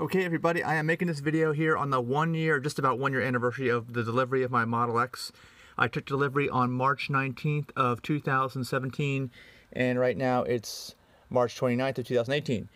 Okay everybody, I am making this video here on the just about 1 year anniversary of the delivery of my Model X. I took delivery on March 19th of 2017 and right now it's March 29th of 2018.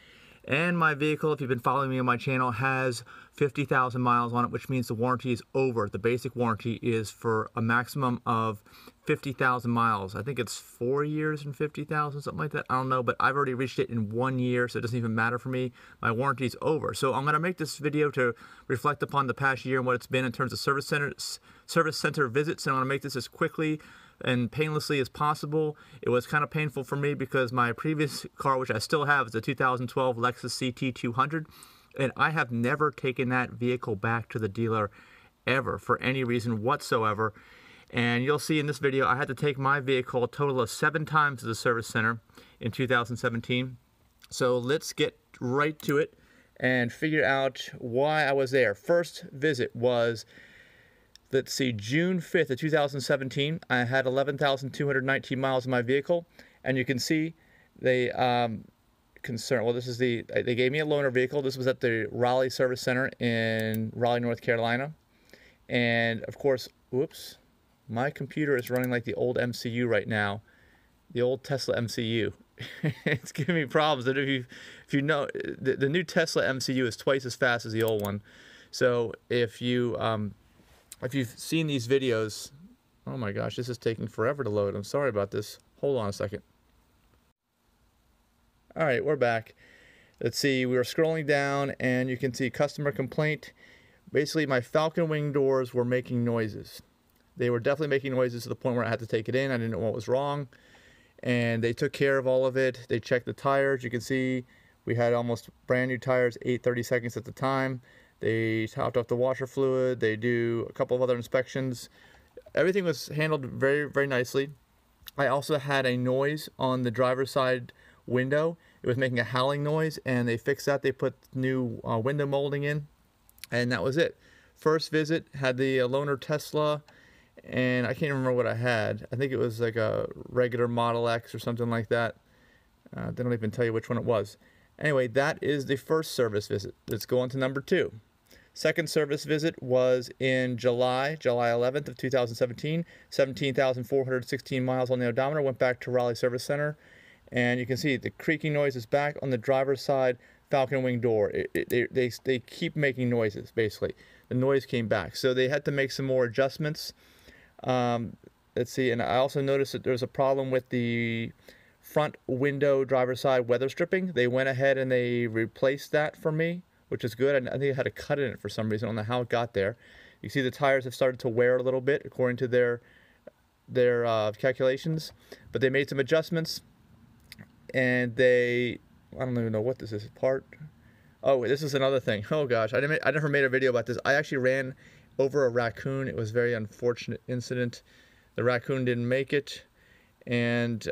And my vehicle, if you've been following me on my channel, has 50,000 miles on it, which means the warranty is over. The basic warranty is for a maximum of 50,000 miles. I think it's 4 years and 50,000, something like that. I don't know, but I've already reached it in 1 year, so it doesn't even matter for me. My warranty is over. So I'm going to make this video to reflect upon the past year and what it's been in terms of service center visits, and I'm going to make this as quickly and painlessly as possible. It was kind of painful for me because my previous car, which I still have, is a 2012 Lexus CT200, and I have never taken that vehicle back to the dealer ever for any reason whatsoever. And you'll see in this video I had to take my vehicle a total of 7 times to the service center in 2017. So let's get right to it and figure out why I was there. First visit was, let's see, June 5th of 2017. I had 11,219 miles in my vehicle, and you can see they they gave me a loaner vehicle. This was at the Raleigh Service Center in Raleigh, North Carolina. And of course, whoops, my computer is running like the old MCU right now, the old Tesla MCU. It's giving me problems. And if you know, the new Tesla MCU is twice as fast as the old one. So if you've seen these videos, oh my gosh, this is taking forever to load. I'm sorry about this. Hold on a second. All right, we're back. Let's see, we were scrolling down and you can see customer complaint. Basically, my Falcon Wing doors were making noises. They were definitely making noises to the point where I had to take it in. I didn't know what was wrong. And they took care of all of it. They checked the tires. You can see we had almost brand new tires, 830 seconds at the time. They topped off the washer fluid. They do a couple of other inspections. Everything was handled very, very nicely. I also had a noise on the driver's side window. It was making a howling noise, and they fixed that. They put new window molding in, and that was it. First visit, had the loaner Tesla, and I can't remember what I had. I think it was like a regular Model X or something like that. They don't even tell you which one it was. Anyway, that is the first service visit. Let's go on to number 2. Second service visit was in July 11th of 2017. 17,416 miles on the odometer. Went back to Raleigh Service Center, and you can see the creaking noise is back on the driver's side Falcon Wing door. They keep making noises, basically. The noise came back. So they had to make some more adjustments. Let's see, and I also noticed that there's a problem with the front window driver's side weather stripping. They went ahead and they replaced that for me, which is good. I think I had a cut in it for some reason. I don't know how it got there. You see the tires have started to wear a little bit according to their calculations, but they made some adjustments, and I don't even know what this is, oh, this is another thing. Oh gosh, I never made a video about this. I actually ran over a raccoon. It was a very unfortunate incident. The raccoon didn't make it, and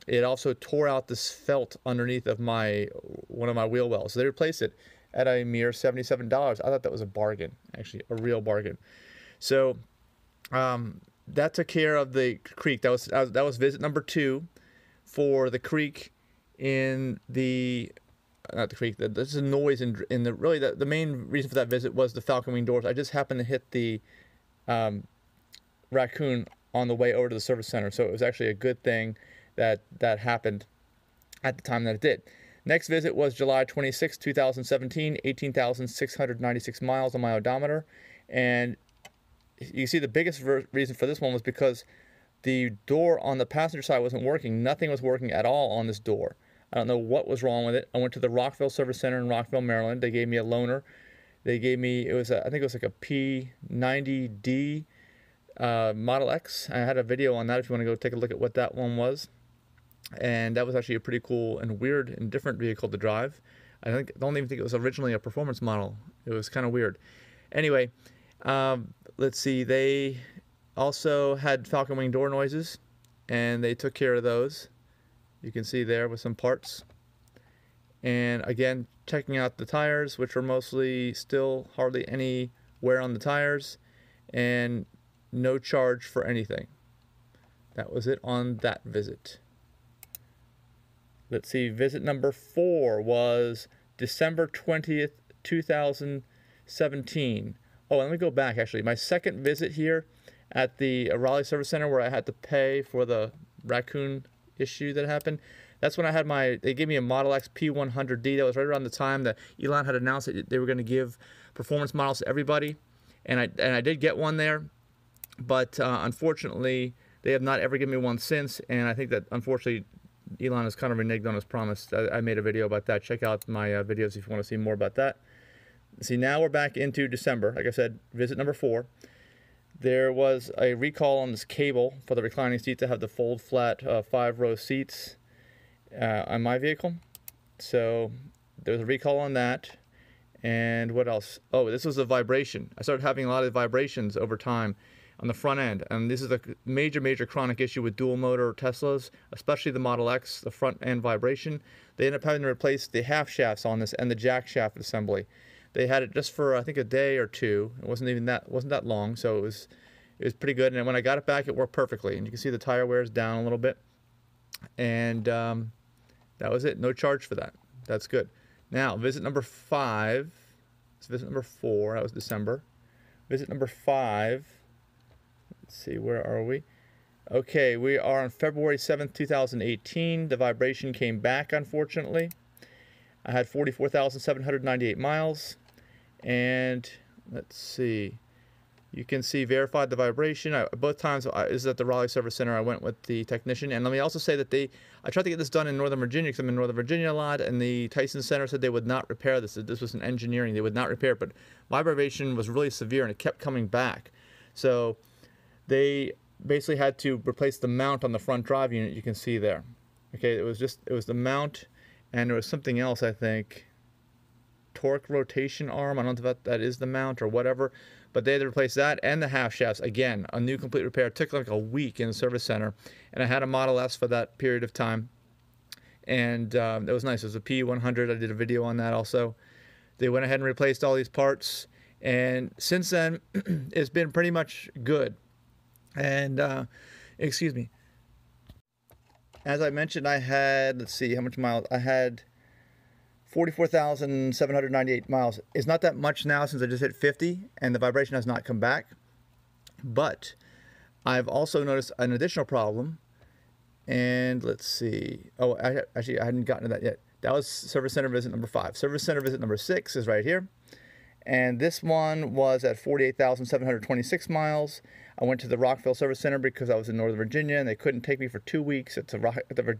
it also tore out this felt underneath of one of my wheel wells. So they replaced it at a mere $77. I thought that was a bargain, actually, a real bargain. So that took care of the creak. That was visit number 2 for the creak in the, not the creak, this is a noise in the, really the main reason for that visit was the Falcon Wing doors. I just happened to hit the raccoon on the way over to the service center, so it was actually a good thing that happened at the time that it did. Next visit was July 26, 2017, 18,696 miles on my odometer, and you see the biggest reason for this one was because the door on the passenger side wasn't working. Nothing was working at all on this door. I don't know what was wrong with it. I went to the Rockville Service Center in Rockville, Maryland. They gave me a loaner. They gave me, I think it was like a P90D Model X. I had a video on that if you want to go take a look at what that one was. And that was actually a pretty cool and weird and different vehicle to drive. I don't even think it was originally a performance model. It was kind of weird. Anyway, let's see. They also had Falcon Wing door noises, and they took care of those. You can see there with some parts. And again, checking out the tires, which were mostly still hardly any wear on the tires, and no charge for anything. That was it on that visit. Let's see, visit number 4 was December 20th 2017. Oh, let me go back actually. My second visit here at the Raleigh Service Center where I had to pay for the raccoon issue that happened. That's when I had they gave me a Model X P100D. That was right around the time that Elon had announced that they were going to give performance models to everybody. And I did get one there. But unfortunately, they have not ever given me one since. And I think that, unfortunately, Elon has kind of reneged on his promise. I made a video about that. Check out my videos if you want to see more about that. See, now we're back into December. Like I said, visit number 4. There was a recall on this cable for the reclining seat to have the fold flat 5-row seats on my vehicle. So there was a recall on that. And what else? Oh, this was a vibration. I started having a lot of vibrations over time on the front end. And this is a major chronic issue with dual motor Teslas, especially the Model X, the front end vibration. They ended up having to replace the half shafts on this and the jack shaft assembly. They had it just for I think a day or two. It wasn't that long, so it was pretty good. And when I got it back, it worked perfectly. And you can see the tire wear is down a little bit. And that was it. No charge for that. That's good. Now visit number 5. It's visit number 4. That was December. Visit number 5. Let's see, where are we? Okay, we are on February 7th, 2018. The vibration came back, unfortunately. I had 44,798 miles. And let's see, you can see verified the vibration. Both times, this is at the Raleigh Service Center. I went with the technician. And let me also say that I tried to get this done in Northern Virginia because I'm in Northern Virginia a lot. And the Tyson Center said they would not repair this. This was an engineering. They would not repair it. But my vibration was really severe and it kept coming back. So they basically had to replace the mount on the front drive unit. You can see there. Okay, it was the mount. And there was something else, I think. Torque rotation arm. I don't know if that is the mount or whatever. But they had to replace that and the half shafts. Again, a new complete repair. It took like a week in the service center. And I had a Model S for that period of time. And it was nice. It was a P100. I did a video on that also. They went ahead and replaced all these parts. And since then, it's been pretty much good. And, excuse me. As I mentioned, I had, let's see, how much miles? I had 44,798 miles. It's not that much now since I just hit 50, and the vibration has not come back. But I've also noticed an additional problem. And let's see. Oh, actually, I hadn't gotten to that yet. That was Service Center visit number 5. Service Center visit number 6 is right here. And this one was at 48,726 miles. I went to the Rockville Service Center because I was in Northern Virginia, and they couldn't take me for 2 weeks at the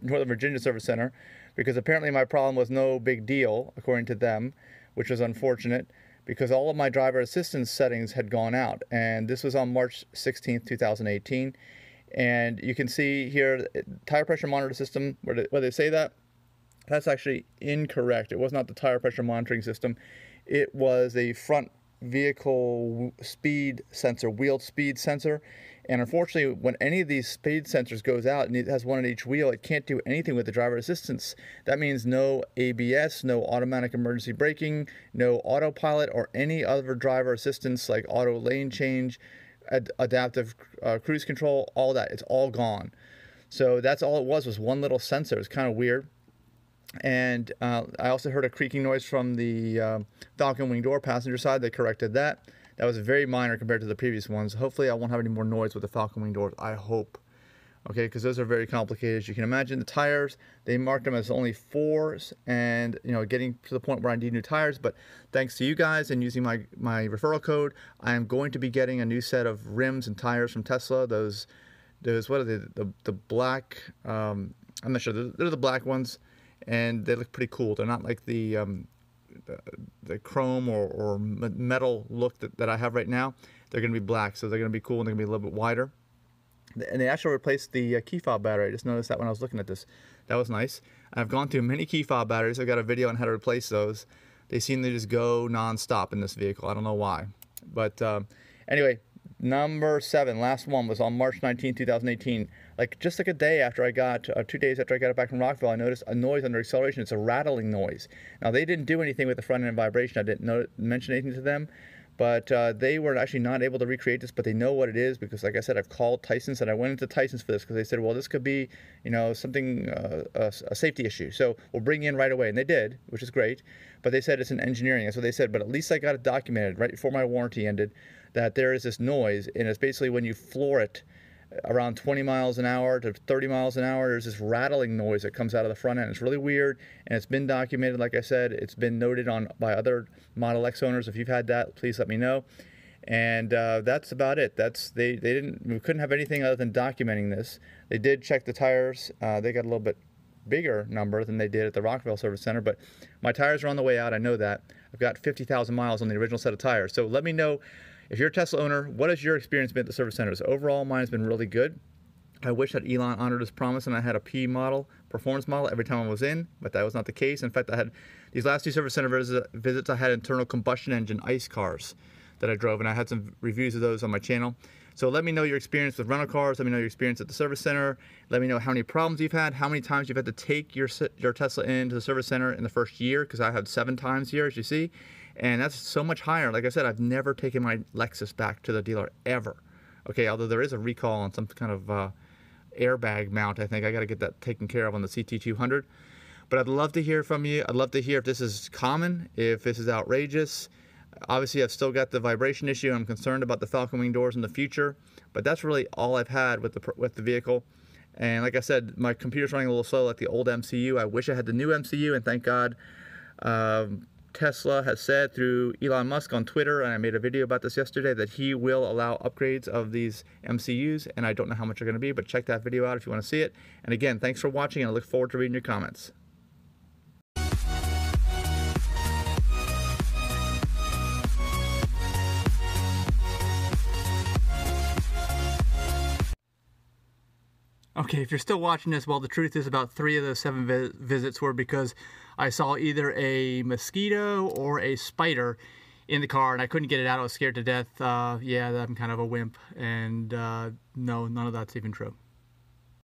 Northern Virginia Service Center because apparently my problem was no big deal, according to them, which was unfortunate because all of my driver assistance settings had gone out. And this was on March 16th, 2018. And you can see here, tire pressure monitor system, where they say that, that's actually incorrect. It was not the tire pressure monitoring system. It was a front vehicle speed sensor, wheel speed sensor. And unfortunately, when any of these speed sensors goes out and it has one on each wheel, it can't do anything with the driver assistance. That means no ABS, no automatic emergency braking, no autopilot, or any other driver assistance like auto lane change, adaptive cruise control, all that. It's all gone. So that's all it was one little sensor. It's kind of weird. And I also heard a creaking noise from the Falcon wing door passenger side. They corrected that. That was very minor compared to the previous ones. Hopefully I won't have any more noise with the Falcon wing doors. I hope. Okay, because those are very complicated. As you can imagine, the tires, they marked them as only 4s and, you know, getting to the point where I need new tires. But thanks to you guys and using my referral code, I am going to be getting a new set of rims and tires from Tesla. Those what are they? The black, I'm not sure. They're the black ones. And they look pretty cool. They're not like the chrome or metal look that I have right now. They're going to be black, so they're going to be cool and they're going to be a little bit wider. And they actually replaced the key fob battery. I just noticed that when I was looking at this. That was nice. I've gone through many key fob batteries. I've got a video on how to replace those. They seem to just go non-stop in this vehicle. I don't know why. But anyway, number 7, last one, was on March 19, 2018. Just like a day after I got, 2 days after I got it back from Rockville, I noticed a noise under acceleration. It's a rattling noise. Now, they didn't do anything with the front end vibration. I didn't mention anything to them. But they were actually not able to recreate this, but they know what it is because, like I said, I've called Tyson's and I went into Tyson's for this because they said, well, this could be, something, a safety issue. So we'll bring you in right away. And they did, which is great. But they said it's an engineering. That's what they said. But at least I got it documented right before my warranty ended that there is this noise. And it's basically when you floor it around 20 miles an hour to 30 miles an hour, there's this rattling noise that comes out of the front end. It's really weird, and it's been documented. Like I said, it's been noted on by other Model X owners. If you've had that, please let me know. And that's about it. We couldn't have anything other than documenting this. They did check the tires. They got a little bit bigger number than they did at the Rockville Service Center, but my tires are on the way out. I know that. I've got 50,000 miles on the original set of tires. So let me know, if you're a Tesla owner, what has your experience been at the service centers? Overall, mine has been really good. I wish that Elon honored his promise and I had a P model, performance model, every time I was in, but that was not the case. In fact, I had these last 2 service center visits, I had internal combustion engine ICE cars that I drove, and I had some reviews of those on my channel. So let me know your experience with rental cars. Let me know your experience at the service center. Let me know how many problems you've had, how many times you've had to take your Tesla into the service center in the first year, because I had 7 times here, as you see. And that's so much higher. Like I said, I've never taken my Lexus back to the dealer, ever. Okay, although there is a recall on some kind of airbag mount, I think. I got to get that taken care of on the CT200. But I'd love to hear from you. I'd love to hear if this is common, if this is outrageous. Obviously, I've still got the vibration issue. I'm concerned about the Falcon Wing doors in the future. But that's really all I've had with the vehicle. And like I said, my computer's running a little slow like the old MCU. I wish I had the new MCU, and thank God Tesla has said through Elon Musk on Twitter, and I made a video about this yesterday, that he will allow upgrades of these MCUs, and I don't know how much they're going to be, but check that video out if you want to see it. And again, thanks for watching, and I look forward to reading your comments. Okay, if you're still watching this, well, the truth is about 3 of those 7 visits were because I saw either a mosquito or a spider in the car, and I couldn't get it out. I was scared to death. Yeah, I'm kind of a wimp, and no, none of that's even true.